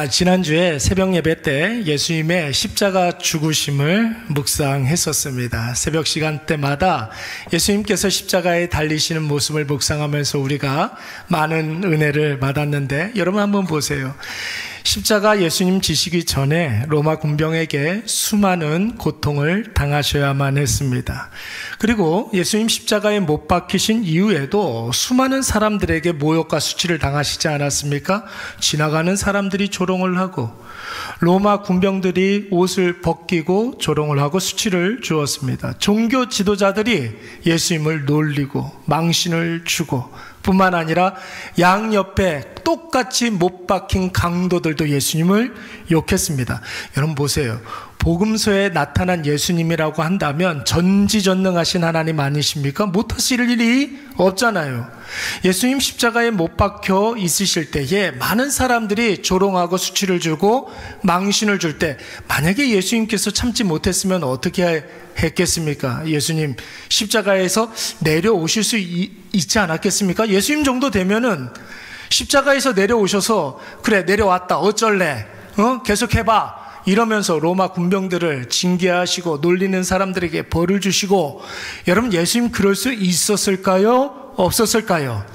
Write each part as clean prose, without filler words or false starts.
지난주에 새벽 예배 때 예수님의 십자가 죽으심을 묵상했었습니다. 새벽 시간대마다 예수님께서 십자가에 달리시는 모습을 묵상하면서 우리가 많은 은혜를 받았는데, 여러분 한번 보세요. 십자가 예수님 지시기 전에 로마 군병에게 수많은 고통을 당하셔야만 했습니다. 그리고 예수님 십자가에 못 박히신 이후에도 수많은 사람들에게 모욕과 수치를 당하시지 않았습니까? 지나가는 사람들이 조롱을 하고, 로마 군병들이 옷을 벗기고 조롱을 하고 수치를 주었습니다. 종교 지도자들이 예수님을 놀리고 망신을 주고, 뿐만 아니라 양옆에 똑같이 못 박힌 강도들도 예수님을 욕했습니다. 여러분 보세요. 복음서에 나타난 예수님이라고 한다면 전지전능하신 하나님 아니십니까? 못하실 일이 없잖아요. 예수님 십자가에 못 박혀 있으실 때에 많은 사람들이 조롱하고 수치를 주고 망신을 줄 때, 만약에 예수님께서 참지 못했으면 어떻게 했겠습니까? 예수님 십자가에서 내려오실 수 있지 않았겠습니까? 예수님 정도 되면은 십자가에서 내려오셔서, 그래 내려왔다 어쩔래, 계속해봐 이러면서 로마 군병들을 징계하시고 놀리는 사람들에게 벌을 주시고, 여러분 예수님 그럴 수 있었을까요? 없었을까요?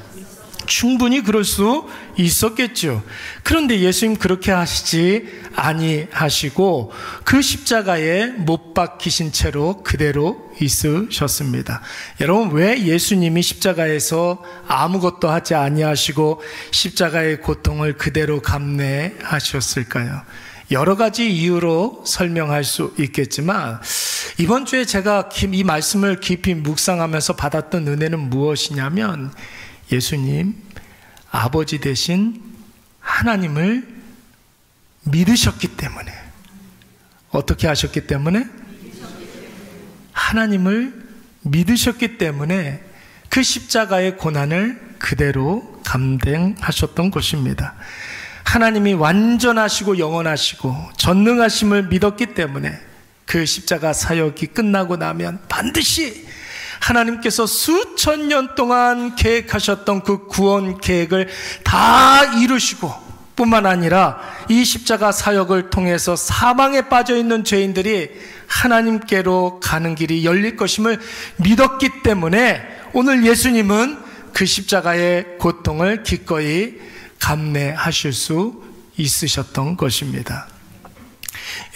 충분히 그럴 수 있었겠죠. 그런데 예수님 그렇게 하시지 아니하시고 그 십자가에 못 박히신 채로 그대로 있으셨습니다. 여러분, 왜 예수님이 십자가에서 아무것도 하지 아니하시고 십자가의 고통을 그대로 감내하셨을까요? 여러 가지 이유로 설명할 수 있겠지만, 이번 주에 제가 이 말씀을 깊이 묵상하면서 받았던 은혜는 무엇이냐면, 예수님 아버지 되신 하나님을 믿으셨기 때문에. 어떻게 하셨기 때문에? 하나님을 믿으셨기 때문에 그 십자가의 고난을 그대로 감당하셨던 것입니다. 하나님이 완전하시고 영원하시고 전능하심을 믿었기 때문에 그 십자가 사역이 끝나고 나면 반드시 하나님께서 수천 년 동안 계획하셨던 그 구원 계획을 다 이루시고, 뿐만 아니라 이 십자가 사역을 통해서 사망에 빠져있는 죄인들이 하나님께로 가는 길이 열릴 것임을 믿었기 때문에 오늘 예수님은 그 십자가의 고통을 기꺼이 감내하실 수 있으셨던 것입니다.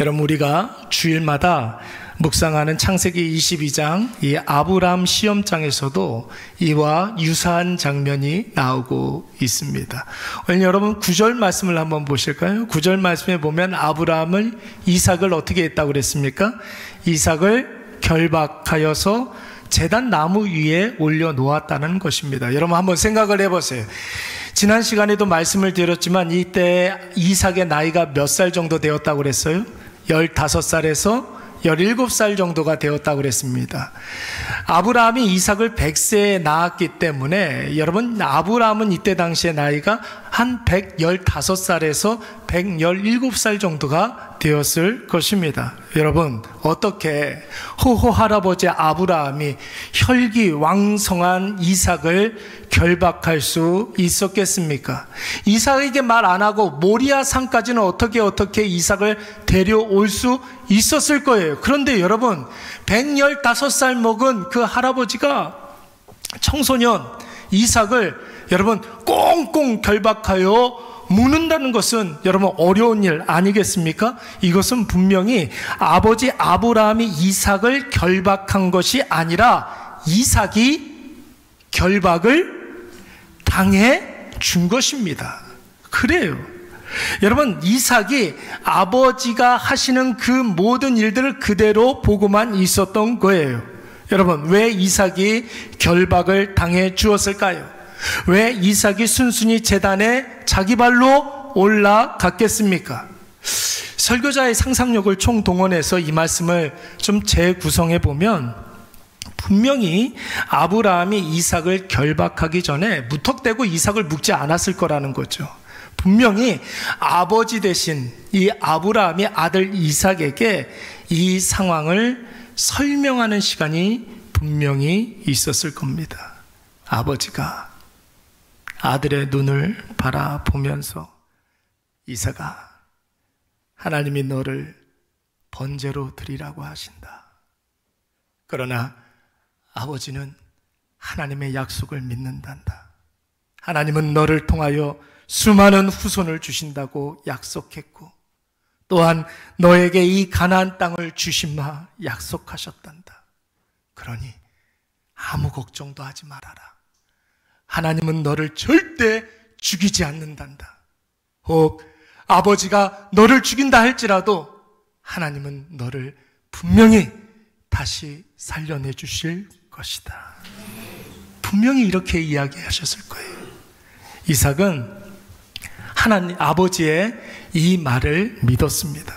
여러분, 우리가 주일마다 묵상하는 창세기 22장 이 아브라함 시험장에서도 이와 유사한 장면이 나오고 있습니다. 오늘 여러분 9절 말씀을 한번 보실까요? 9절 말씀에 보면 아브라함은 이삭을 어떻게 했다고 그랬습니까? 이삭을 결박하여서 제단 나무 위에 올려놓았다는 것입니다. 여러분 한번 생각을 해보세요. 지난 시간에도 말씀을 드렸지만 이때 이삭의 나이가 몇 살 정도 되었다고 그랬어요? 15살에서 17살 정도가 되었다고 그랬습니다. 아브라함이 이삭을 100세에 낳았기 때문에, 여러분 아브라함은 이때 당시의 나이가 한 115살에서 117살 정도가 되었을 것입니다. 여러분, 어떻게 호호 할아버지 아브라함이 혈기왕성한 이삭을 결박할 수 있었겠습니까? 이삭에게 말 안 하고 모리아 산까지는 어떻게 이삭을 데려올 수 있었을 거예요. 그런데 여러분, 115살 먹은 그 할아버지가 청소년 이삭을 여러분 꽁꽁 결박하여 묻는다는 것은 여러분 어려운 일 아니겠습니까? 이것은 분명히 아버지 아브라함이 이삭을 결박한 것이 아니라 이삭이 결박을 당해 준 것입니다. 그래요. 여러분, 이삭이 아버지가 하시는 그 모든 일들을 그대로 보고만 있었던 거예요. 여러분, 왜 이삭이 결박을 당해 주었을까요? 왜 이삭이 순순히 제단에 자기 발로 올라갔겠습니까? 설교자의 상상력을 총동원해서 이 말씀을 좀 재구성해 보면, 분명히 아브라함이 이삭을 결박하기 전에 무턱대고 이삭을 묵지 않았을 거라는 거죠. 분명히 아버지 대신 이 아브라함이 아들 이삭에게 이 상황을 설명하는 시간이 분명히 있었을 겁니다. 아버지가 아들의 눈을 바라보면서, 이삭아, 하나님이 너를 번제로 드리라고 하신다. 그러나 아버지는 하나님의 약속을 믿는단다. 하나님은 너를 통하여 수많은 후손을 주신다고 약속했고 또한 너에게 이 가나안 땅을 주심마 약속하셨단다. 그러니 아무 걱정도 하지 말아라. 하나님은 너를 절대 죽이지 않는단다. 혹 아버지가 너를 죽인다 할지라도 하나님은 너를 분명히 다시 살려내 주실 것이다. 분명히 이렇게 이야기하셨을 거예요. 이삭은 하나님 아버지의 이 말을 믿었습니다.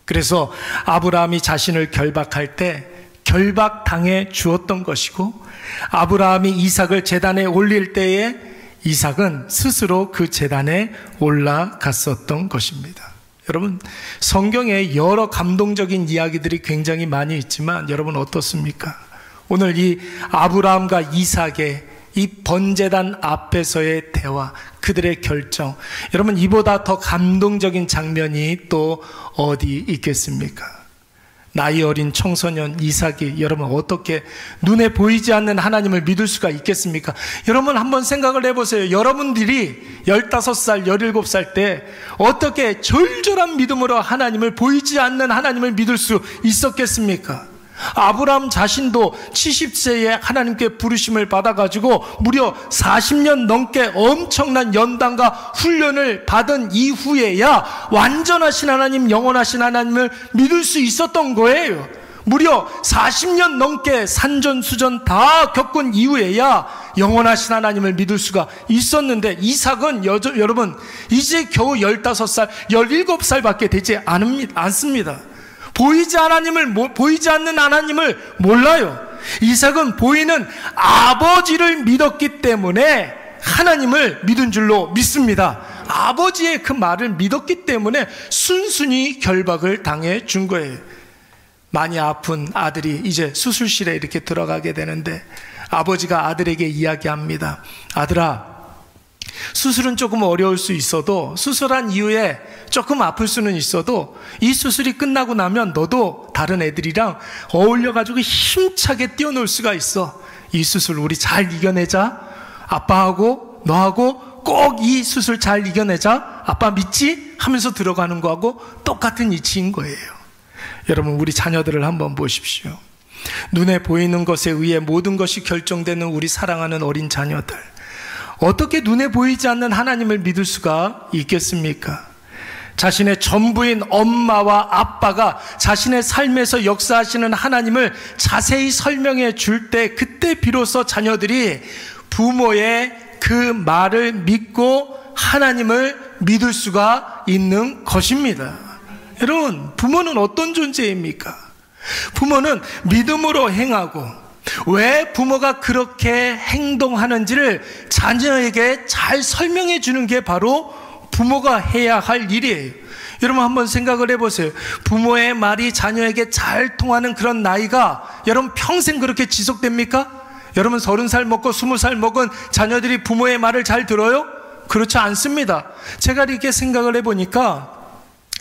그래서 아브라함이 자신을 결박할 때 결박당해 주었던 것이고, 아브라함이 이삭을 제단에 올릴 때에 이삭은 스스로 그 제단에 올라갔었던 것입니다. 여러분, 성경에 여러 감동적인 이야기들이 굉장히 많이 있지만 여러분 어떻습니까? 오늘 이 아브라함과 이삭의 이 번제단 앞에서의 대화, 그들의 결정, 여러분 이보다 더 감동적인 장면이 또 어디 있겠습니까? 나이 어린 청소년 이삭이 여러분 어떻게 눈에 보이지 않는 하나님을 믿을 수가 있겠습니까? 여러분 한번 생각을 해보세요. 여러분들이 15살, 17살 때 어떻게 절절한 믿음으로 하나님을, 보이지 않는 하나님을 믿을 수 있었겠습니까? 아브라함 자신도 70세에 하나님께 부르심을 받아가지고 무려 40년 넘게 엄청난 연단과 훈련을 받은 이후에야 완전하신 하나님, 영원하신 하나님을 믿을 수 있었던 거예요. 무려 40년 넘게 산전수전 다 겪은 이후에야 영원하신 하나님을 믿을 수가 있었는데, 이삭은 여러분 이제 겨우 15살, 17살밖에 되지 않습니다. 보이지 않는 하나님을 몰라요. 이삭은 보이는 아버지를 믿었기 때문에 하나님을 믿은 줄로 믿습니다. 아버지의 그 말을 믿었기 때문에 순순히 결박을 당해 준 거예요. 많이 아픈 아들이 이제 수술실에 이렇게 들어가게 되는데 아버지가 아들에게 이야기합니다. 아들아, 수술은 조금 어려울 수 있어도, 수술한 이후에 조금 아플 수는 있어도 이 수술이 끝나고 나면 너도 다른 애들이랑 어울려가지고 힘차게 뛰어놀 수가 있어. 이 수술 우리 잘 이겨내자. 아빠하고 너하고 꼭 이 수술 잘 이겨내자. 아빠 믿지? 하면서 들어가는 거하고 똑같은 이치인 거예요. 여러분, 우리 자녀들을 한번 보십시오. 눈에 보이는 것에 의해 모든 것이 결정되는 우리 사랑하는 어린 자녀들, 어떻게 눈에 보이지 않는 하나님을 믿을 수가 있겠습니까? 자신의 전부인 엄마와 아빠가 자신의 삶에서 역사하시는 하나님을 자세히 설명해 줄 때, 그때 비로소 자녀들이 부모의 그 말을 믿고 하나님을 믿을 수가 있는 것입니다. 여러분, 부모는 어떤 존재입니까? 부모는 믿음으로 행하고, 왜 부모가 그렇게 행동하는지를 자녀에게 잘 설명해 주는 게 바로 부모가 해야 할 일이에요. 여러분 한번 생각을 해보세요. 부모의 말이 자녀에게 잘 통하는 그런 나이가 여러분 평생 그렇게 지속됩니까? 여러분 30살 먹고 20살 먹은 자녀들이 부모의 말을 잘 들어요? 그렇지 않습니다. 제가 이렇게 생각을 해보니까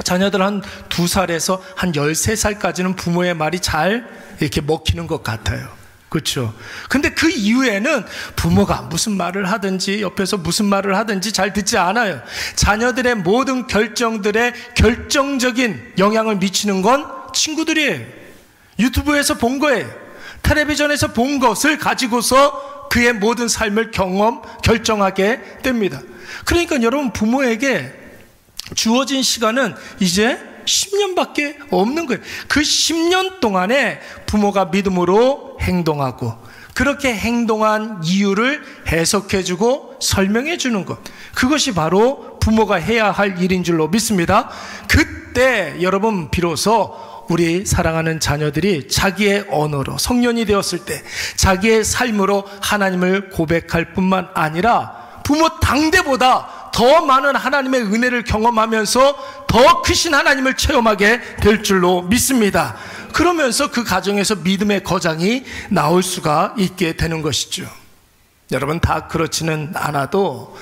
자녀들 한 2살에서 한 13살까지는 부모의 말이 잘 이렇게 먹히는 것 같아요. 그렇죠. 근데 그 이후에는 부모가 무슨 말을 하든지, 옆에서 무슨 말을 하든지 잘 듣지 않아요. 자녀들의 모든 결정들에 결정적인 영향을 미치는 건 친구들이에요. 유튜브에서 본 거예요. 텔레비전에서 본 것을 가지고서 그의 모든 삶을 결정하게 됩니다. 그러니까 여러분, 부모에게 주어진 시간은 이제 10년밖에 없는 거예요. 그 10년 동안에 부모가 믿음으로 행동하고, 그렇게 행동한 이유를 해석해주고 설명해주는 것, 그것이 바로 부모가 해야 할 일인 줄로 믿습니다. 그때 여러분 비로소 우리 사랑하는 자녀들이 자기의 언어로, 성년이 되었을 때 자기의 삶으로 하나님을 고백할 뿐만 아니라 부모 당대보다 더 많은 하나님의 은혜를 경험하면서 더 크신 하나님을 체험하게 될 줄로 믿습니다. 그러면서 그 가정에서 믿음의 거장이 나올 수가 있게 되는 것이죠. 여러분, 다 그렇지는 않아도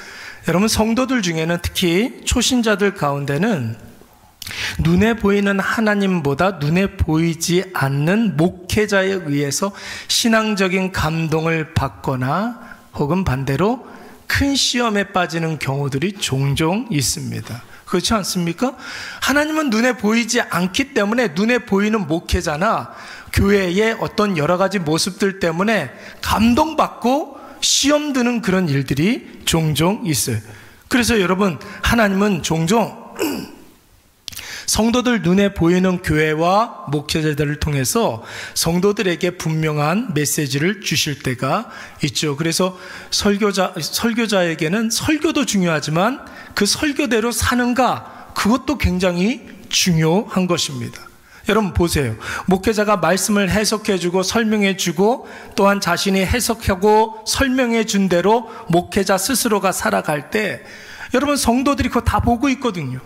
여러분 성도들 중에는, 특히 초신자들 가운데는 눈에 보이는 하나님보다 눈에 보이지 않는 목회자에 의해서 신앙적인 감동을 받거나 혹은 반대로 큰 시험에 빠지는 경우들이 종종 있습니다. 그렇지 않습니까? 하나님은 눈에 보이지 않기 때문에 눈에 보이는 목회자나 교회의 어떤 여러 가지 모습들 때문에 감동받고 시험 드는 그런 일들이 종종 있어요. 그래서 여러분, 하나님은 종종 성도들 눈에 보이는 교회와 목회자들을 통해서 성도들에게 분명한 메시지를 주실 때가 있죠. 그래서 설교자에게는 설교도 중요하지만 그 설교대로 사는가, 그것도 굉장히 중요한 것입니다. 여러분 보세요. 목회자가 말씀을 해석해주고 설명해주고 또한 자신이 해석하고 설명해준 대로 목회자 스스로가 살아갈 때 여러분, 성도들이 그거 다 보고 있거든요.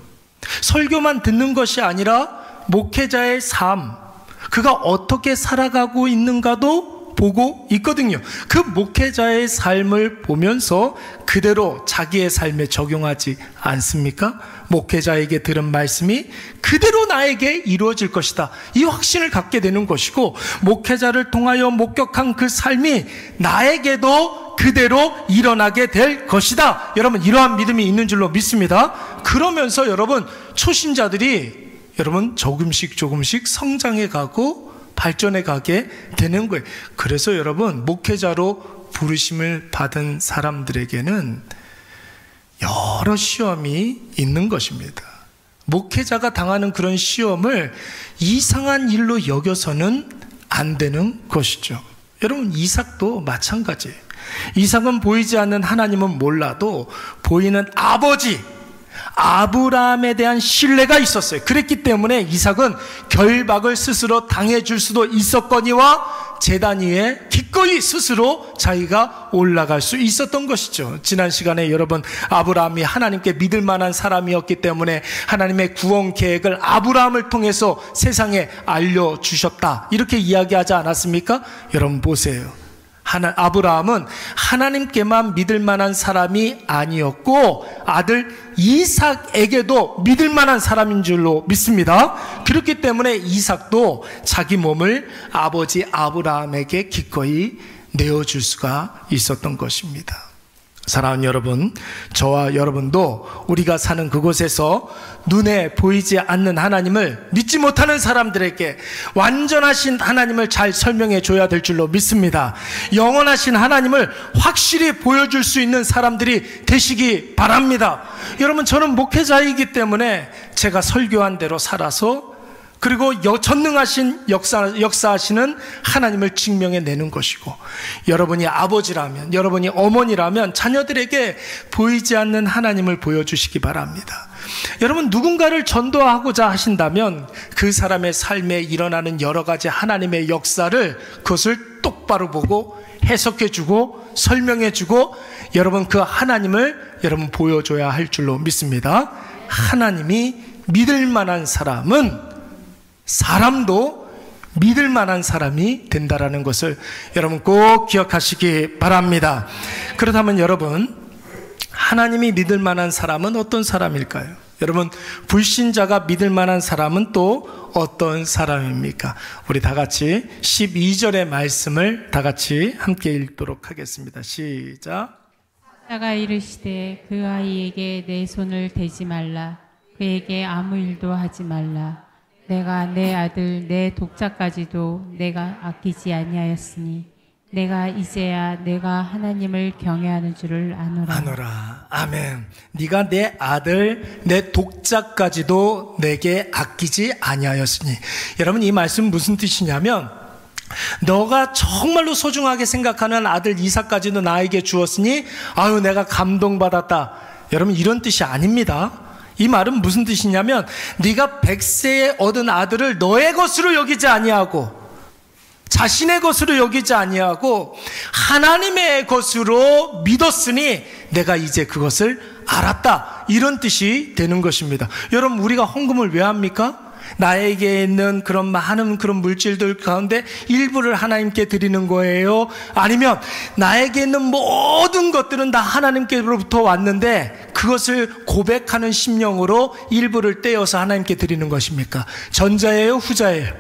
설교만 듣는 것이 아니라 목회자의 삶, 그가 어떻게 살아가고 있는가도 보고 있거든요. 그 목회자의 삶을 보면서 그대로 자기의 삶에 적용하지 않습니까? 목회자에게 들은 말씀이 그대로 나에게 이루어질 것이다, 이 확신을 갖게 되는 것이고, 목회자를 통하여 목격한 그 삶이 나에게도 그대로 일어나게 될 것이다. 여러분, 이러한 믿음이 있는 줄로 믿습니다. 그러면서 여러분, 초신자들이 여러분 조금씩 성장해 가고 발전해 가게 되는 거예요. 그래서 여러분, 목회자로 부르심을 받은 사람들에게는 여러 시험이 있는 것입니다. 목회자가 당하는 그런 시험을 이상한 일로 여겨서는 안 되는 것이죠. 여러분, 이삭도 마찬가지예요. 이삭은 보이지 않는 하나님은 몰라도 보이는 아버지 아브라함에 대한 신뢰가 있었어요. 그랬기 때문에 이삭은 결박을 스스로 당해줄 수도 있었거니와 제단 위에 기꺼이 스스로 자기가 올라갈 수 있었던 것이죠. 지난 시간에 여러분, 아브라함이 하나님께 믿을 만한 사람이었기 때문에 하나님의 구원 계획을 아브라함을 통해서 세상에 알려주셨다, 이렇게 이야기하지 않았습니까? 여러분 보세요. 아브라함은 하나님께만 믿을 만한 사람이 아니었고 아들 이삭에게도 믿을 만한 사람인 줄로 믿습니다. 그렇기 때문에 이삭도 자기 몸을 아버지 아브라함에게 기꺼이 내어줄 수가 있었던 것입니다. 사랑하는 여러분, 저와 여러분도 우리가 사는 그곳에서 눈에 보이지 않는 하나님을 믿지 못하는 사람들에게 완전하신 하나님을 잘 설명해 줘야 될 줄로 믿습니다. 영원하신 하나님을 확실히 보여줄 수 있는 사람들이 되시기 바랍니다. 여러분, 저는 목회자이기 때문에 제가 설교한 대로 살아서, 그리고 전능하신 역사하시는 하나님을 증명해내는 것이고, 여러분이 아버지라면, 여러분이 어머니라면 자녀들에게 보이지 않는 하나님을 보여주시기 바랍니다. 여러분, 누군가를 전도하고자 하신다면 그 사람의 삶에 일어나는 여러 가지 하나님의 역사를, 그것을 똑바로 보고 해석해주고 설명해주고 여러분, 그 하나님을 여러분 보여줘야 할 줄로 믿습니다. 하나님이 믿을 만한 사람도 믿을 만한 사람이 된다라는 것을 여러분 꼭 기억하시기 바랍니다. 그렇다면 여러분, 하나님이 믿을 만한 사람은 어떤 사람일까요? 여러분, 불신자가 믿을 만한 사람은 또 어떤 사람입니까? 우리 다 같이 12절의 말씀을 다 같이 함께 읽도록 하겠습니다. 시작. 사자가 이르시되 그 아이에게 내 손을 대지 말라. 그에게 아무 일도 하지 말라. 내가 내 아들 내 독자까지도 내가 아끼지 아니하였으니 내가 이제야 내가 하나님을 경외하는 줄을 아노라. 아멘. 네가 내 아들 내 독자까지도 내게 아끼지 아니하였으니. 여러분, 이 말씀 무슨 뜻이냐면, 너가 정말로 소중하게 생각하는 아들 이삭까지도 나에게 주었으니 아유 내가 감동받았다. 여러분, 이런 뜻이 아닙니다. 이 말은 무슨 뜻이냐면, 네가 100세에 얻은 아들을 너의 것으로 여기지 아니하고 자신의 것으로 여기지 아니하고 하나님의 것으로 믿었으니 내가 이제 그것을 알았다, 이런 뜻이 되는 것입니다. 여러분, 우리가 헌금을 왜 합니까? 나에게 있는 그런 많은 그런 물질들 가운데 일부를 하나님께 드리는 거예요? 아니면 나에게 있는 모든 것들은 다 하나님께로부터 왔는데 그것을 고백하는 심령으로 일부를 떼어서 하나님께 드리는 것입니까? 전자예요? 후자예요?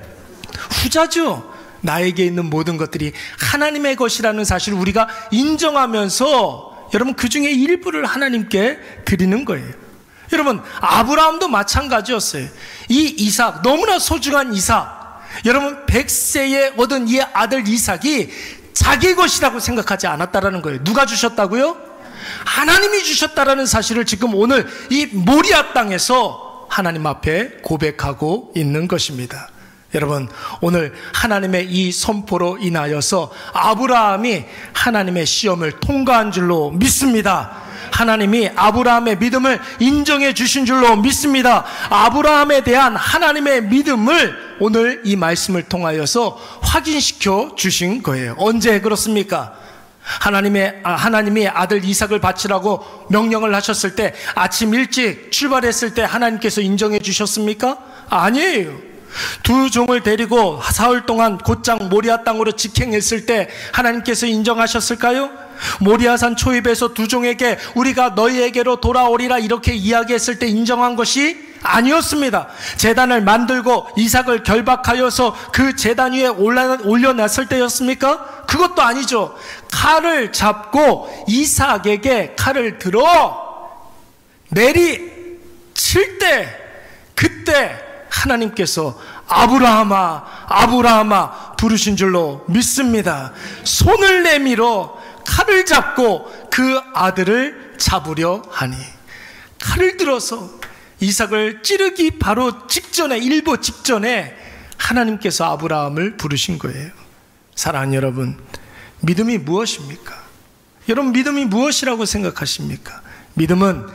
후자죠. 나에게 있는 모든 것들이 하나님의 것이라는 사실을 우리가 인정하면서 여러분 그 중에 일부를 하나님께 드리는 거예요. 여러분 아브라함도 마찬가지였어요. 이 이삭, 너무나 소중한 이삭, 여러분 100세에 얻은 이 아들 이삭이 자기 것이라고 생각하지 않았다라는 거예요. 누가 주셨다고요? 하나님이 주셨다라는 사실을 지금 오늘 이 모리아 땅에서 하나님 앞에 고백하고 있는 것입니다. 여러분 오늘 하나님의 이 선포로 인하여서 아브라함이 하나님의 시험을 통과한 줄로 믿습니다. 하나님이 아브라함의 믿음을 인정해 주신 줄로 믿습니다. 아브라함에 대한 하나님의 믿음을 오늘 이 말씀을 통하여서 확인시켜 주신 거예요. 언제 그렇습니까? 하나님이 아들 이삭을 바치라고 명령을 하셨을 때 아침 일찍 출발했을 때 하나님께서 인정해 주셨습니까? 아니에요. 두 종을 데리고 사흘 동안 곧장 모리아 땅으로 직행했을 때 하나님께서 인정하셨을까요? 모리아산 초입에서 두 종에게 우리가 너희에게로 돌아오리라 이렇게 이야기했을 때 인정한 것이 아니었습니다. 제단을 만들고 이삭을 결박하여서 그 제단 위에 올려놨을 때였습니까? 그것도 아니죠. 칼을 잡고 이삭에게 칼을 들어 내리칠 때 그때 하나님께서 아브라함아 아브라함아 부르신 줄로 믿습니다. 손을 내밀어 칼을 잡고 그 아들을 잡으려 하니 칼을 들어서 이삭을 찌르기 바로 직전에 일보 직전에 하나님께서 아브라함을 부르신 거예요. 사랑하는 여러분, 믿음이 무엇입니까? 여러분 믿음이 무엇이라고 생각하십니까? 믿음은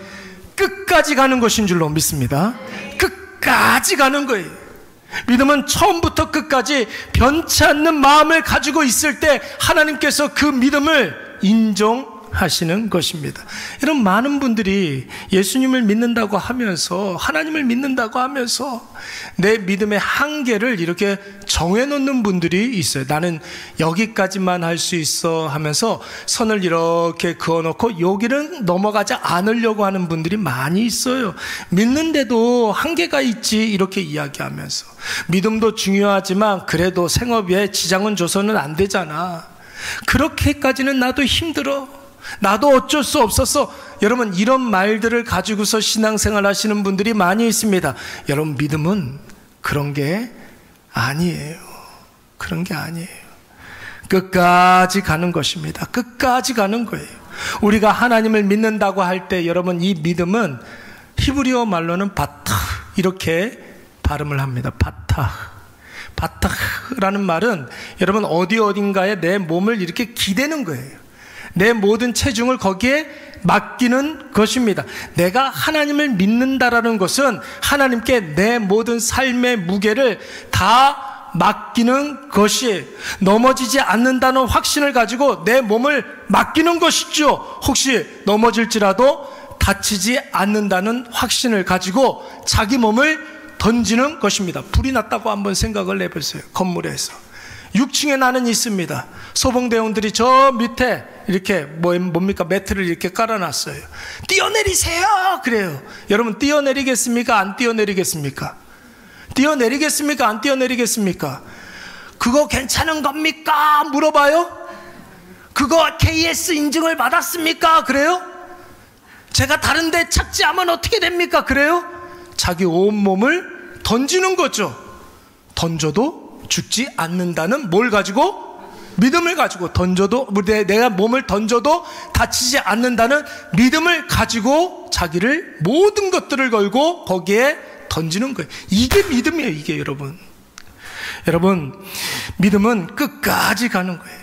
끝까지 가는 것인 줄로 믿습니다. 끝까지 가는 거예요. 믿음은 처음부터 끝까지 변치 않는 마음을 가지고 있을 때 하나님께서 그 믿음을 인정하시는 것입니다. 이런 많은 분들이 예수님을 믿는다고 하면서 하나님을 믿는다고 하면서 내 믿음의 한계를 이렇게 정해놓는 분들이 있어요. 나는 여기까지만 할 수 있어 하면서 선을 이렇게 그어놓고 여기는 넘어가지 않으려고 하는 분들이 많이 있어요. 믿는데도 한계가 있지 이렇게 이야기하면서 믿음도 중요하지만 그래도 생업에 지장은 줘서는 안 되잖아. 그렇게까지는 나도 힘들어. 나도 어쩔 수 없어서 여러분 이런 말들을 가지고서 신앙생활 하시는 분들이 많이 있습니다. 여러분 믿음은 그런 게 아니에요. 그런 게 아니에요. 끝까지 가는 것입니다. 끝까지 가는 거예요. 우리가 하나님을 믿는다고 할 때 여러분 이 믿음은 히브리어 말로는 바타 이렇게 발음을 합니다. 바타라는 말은 여러분 어딘가에 내 몸을 이렇게 기대는 거예요. 내 모든 체중을 거기에 맡기는 것입니다. 내가 하나님을 믿는다라는 것은 하나님께 내 모든 삶의 무게를 다 맡기는 것이 넘어지지 않는다는 확신을 가지고 내 몸을 맡기는 것이죠. 혹시 넘어질지라도 다치지 않는다는 확신을 가지고 자기 몸을 던지는 것입니다. 불이 났다고 한번 생각을 해보세요. 건물에서 6층에 나는 있습니다. 소방대원들이 저 밑에 이렇게 뭡니까 매트를 이렇게 깔아놨어요. 뛰어내리세요 그래요. 여러분 뛰어내리겠습니까? 안 뛰어내리겠습니까? 뛰어내리겠습니까? 안 뛰어내리겠습니까? 그거 괜찮은 겁니까? 물어봐요. 그거 KS 인증을 받았습니까? 그래요? 제가 다른 데 착지하면 어떻게 됩니까? 그래요? 자기 온몸을 던지는 거죠. 던져도 죽지 않는다는 뭘 가지고? 믿음을 가지고 던져도 내가 몸을 던져도 다치지 않는다는 믿음을 가지고 자기를 모든 것들을 걸고 거기에 던지는 거예요. 이게 믿음이에요. 이게 여러분 믿음은 끝까지 가는 거예요.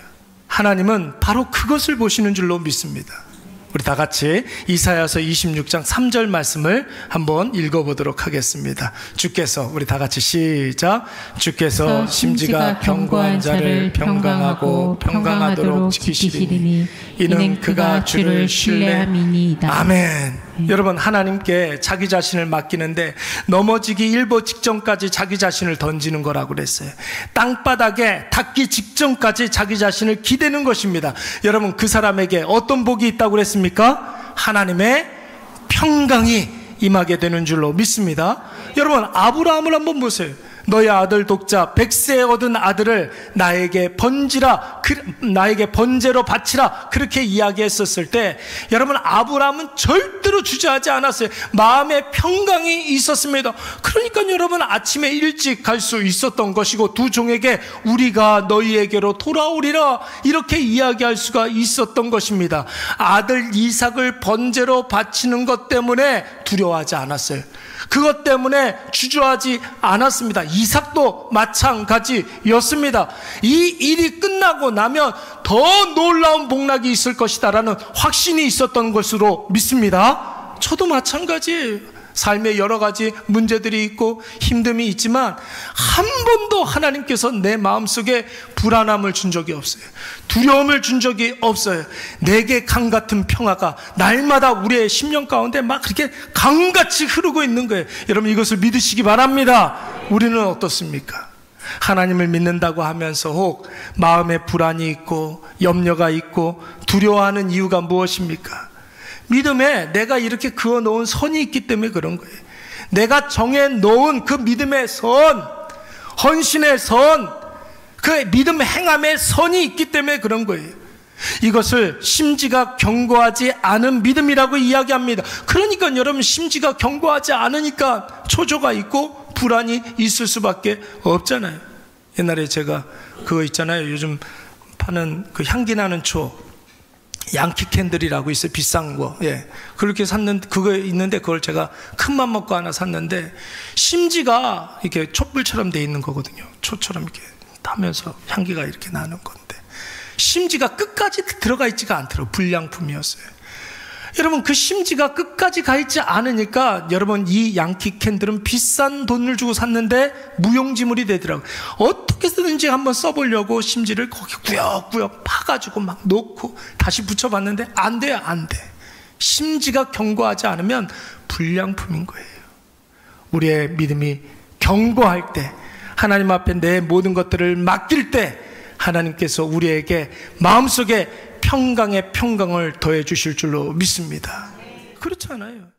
하나님은 바로 그것을 보시는 줄로 믿습니다. 우리 다 같이 이사야서 26장 3절 말씀을 한번 읽어보도록 하겠습니다. 주께서, 우리 다 같이 시작. 주께서 심지가 견고한 자를 평강하고 평강하도록 지키시리니 이는 그가 주를 신뢰함이니이다. 아멘. 여러분, 하나님께 자기 자신을 맡기는데 넘어지기 일보 직전까지 자기 자신을 던지는 거라고 그랬어요. 땅바닥에 닿기 직전까지 자기 자신을 기대는 것입니다. 여러분, 그 사람에게 어떤 복이 있다고 그랬습니까? 하나님의 평강이 임하게 되는 줄로 믿습니다. 여러분, 아브라함을 한번 보세요. 너의 아들 독자 100세에 얻은 아들을 나에게 번지라, 나에게 번제로 바치라, 그렇게 이야기했었을 때 여러분, 아브라함은 절대로 주저하지 않았어요. 마음에 평강이 있었습니다. 그러니까 여러분, 아침에 일찍 갈 수 있었던 것이고 두 종에게 우리가 너희에게로 돌아오리라, 이렇게 이야기할 수가 있었던 것입니다. 아들 이삭을 번제로 바치는 것 때문에 두려워하지 않았어요. 그것 때문에 주저하지 않았습니다. 이삭도 마찬가지였습니다. 이 일이 끝나고 나면 더 놀라운 복락이 있을 것이다라는 확신이 있었던 것으로 믿습니다. 저도 마찬가지예요. 삶에 여러 가지 문제들이 있고 힘듦이 있지만 한 번도 하나님께서 내 마음속에 불안함을 준 적이 없어요. 두려움을 준 적이 없어요. 내게 강같은 평화가 날마다 우리의 심령 가운데 막 그렇게 강같이 흐르고 있는 거예요. 여러분, 이것을 믿으시기 바랍니다. 우리는 어떻습니까? 하나님을 믿는다고 하면서 혹 마음에 불안이 있고 염려가 있고 두려워하는 이유가 무엇입니까? 믿음에 내가 이렇게 그어놓은 선이 있기 때문에 그런 거예요. 내가 정해놓은 그 믿음의 선, 헌신의 선, 그 믿음 행함의 선이 있기 때문에 그런 거예요. 이것을 심지가 견고하지 않은 믿음이라고 이야기합니다. 그러니까 여러분, 심지가 견고하지 않으니까 초조가 있고 불안이 있을 수밖에 없잖아요. 옛날에 제가 그거 있잖아요. 요즘 파는 그 향기 나는 초, 양키 캔들이라고 있어요. 비싼 거. 예. 그렇게 샀는데, 그거 있는데, 그걸 제가 큰맘 먹고 하나 샀는데, 심지가 이렇게 촛불처럼 돼 있는 거거든요. 초처럼 이렇게 타면서 향기가 이렇게 나는 건데, 심지가 끝까지 들어가 있지가 않더라고요. 불량품이었어요. 여러분, 그 심지가 끝까지 가 있지 않으니까 여러분, 이 양키 캔들은 비싼 돈을 주고 샀는데 무용지물이 되더라고요. 어떻게 쓰든지 한번 써보려고 심지를 거기 구역구역 파가지고 막 놓고 다시 붙여봤는데 안 돼요. 안 돼. 심지가 견고하지 않으면 불량품인 거예요. 우리의 믿음이 견고할 때, 하나님 앞에 내 모든 것들을 맡길 때 하나님께서 우리에게 마음속에 평강의 평강을 더해 주실 줄로 믿습니다. 그렇지 않아요?